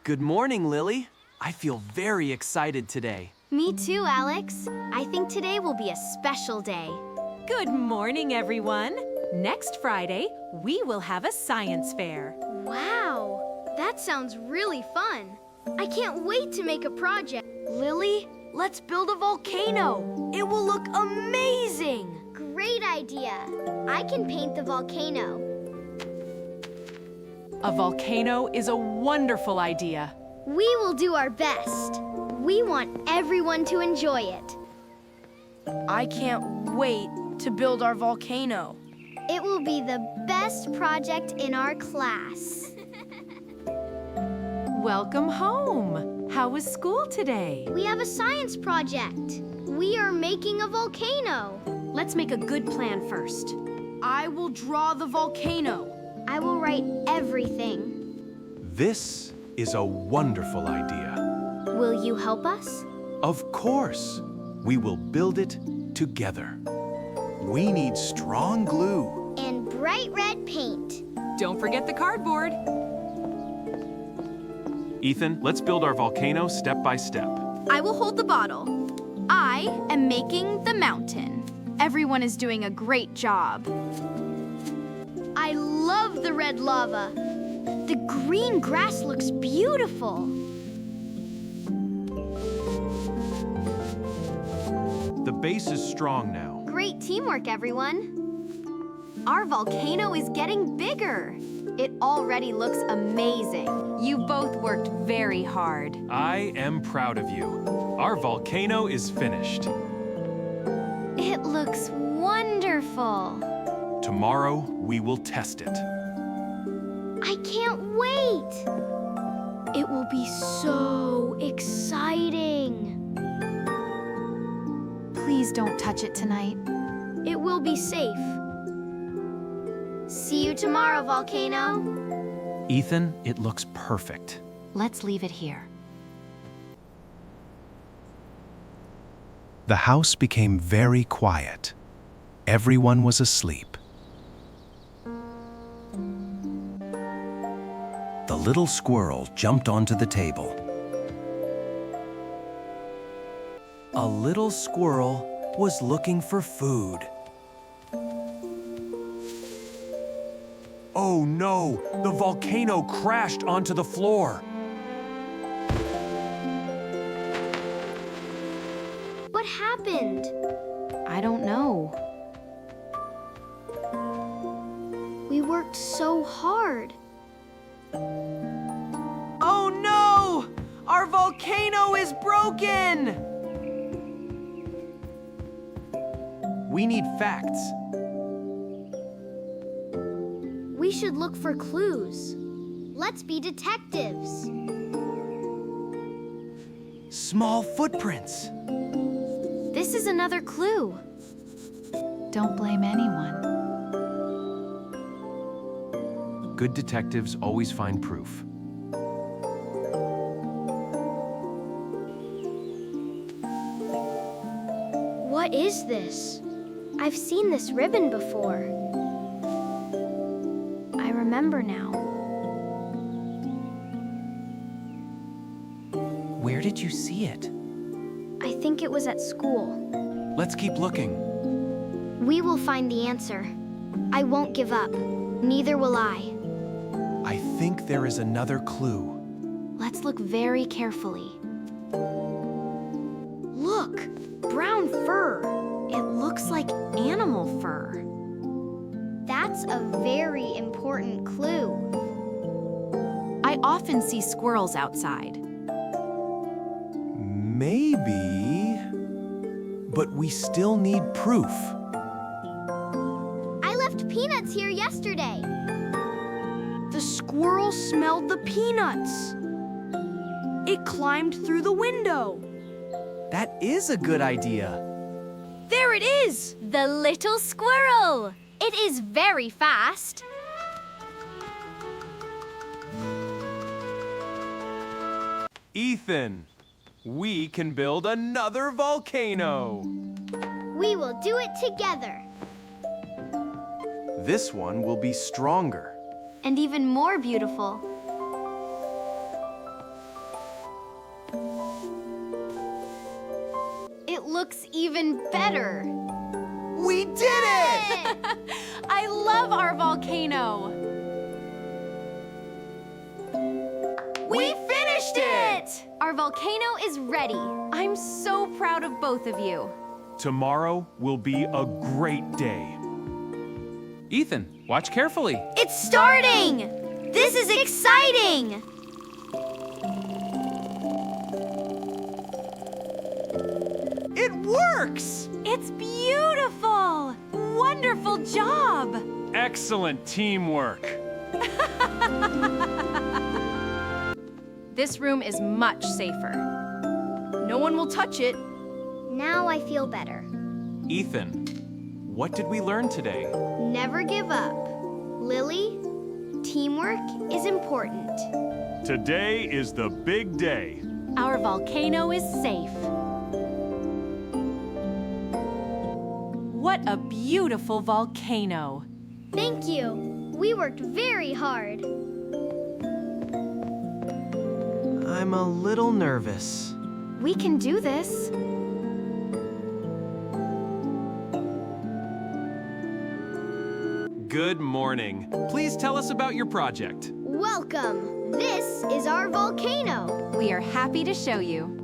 Good morning, Lily. I feel very excited today. Me too, Alex. I think today will be a special day. Good morning, everyone. Next Friday, we will have a science fair. Wow, that sounds really fun. I can't wait to make a project. Lily, let's build a volcano. It will look amazing. Great idea. I can paint the volcano. A volcano is a wonderful idea. We will do our best. We want everyone to enjoy it. I can't wait to build our volcano. It will be the best project in our class. Welcome home. How was school today? We have a science project. We are making a volcano. Let's make a good plan first. I will draw the volcano. I will write everything. This is a wonderful idea. Will you help us? Of course, we will build it together. We need strong glue. And bright red paint. Don't forget the cardboard. Ethan, let's build our volcano step by step. I will hold the bottle. I am making the mountain. Everyone is doing a great job. I love the red lava. The green grass looks beautiful. The base is strong now. Great teamwork, everyone. Our volcano is getting bigger. It already looks amazing. You both worked very hard. I am proud of you. Our volcano is finished. It looks wonderful. Tomorrow, we will test it. I can't wait. It will be so exciting. Please don't touch it tonight. It will be safe. See you tomorrow, volcano. Ethan, it looks perfect. Let's leave it here. The house became very quiet. Everyone was asleep. The little squirrel jumped onto the table. A little squirrel was looking for food. Oh no, the volcano crashed onto the floor. What happened? I don't know. We worked so hard. Oh no! Our volcano is broken! We need facts. We should look for clues. Let's be detectives. Small footprints. This is another clue. Don't blame anyone. Good detectives always find proof. What is this? I've seen this ribbon before. I remember now. Where did you see it? I think it was at school. Let's keep looking. We will find the answer. I won't give up. Neither will I. I think there is another clue. Let's look very carefully. Look! Brown fur. It looks like animal fur. That's a very important clue. I often see squirrels outside. Maybe, but we still need proof. I left peanuts here yesterday. The squirrel smelled the peanuts. It climbed through the window. That is a good idea. There it is! The little squirrel. It is very fast. Ethan, we can build another volcano. We will do it together. This one will be stronger. And even more beautiful. looks even better. We did it! I love our volcano. We finished it! Our volcano is ready. I'm so proud of both of you. Tomorrow will be a great day. Ethan, watch carefully. It's starting! This is exciting! It works! It's beautiful! Wonderful job! Excellent teamwork. This room is much safer. No one will touch it. Now I feel better. Ethan, what did we learn today? Never give up. Lily, teamwork is important. Today is the big day. Our volcano is safe. What a beautiful volcano. Thank you. We worked very hard. I'm a little nervous. We can do this. Good morning. Please tell us about your project. Welcome. This is our volcano. We are happy to show you.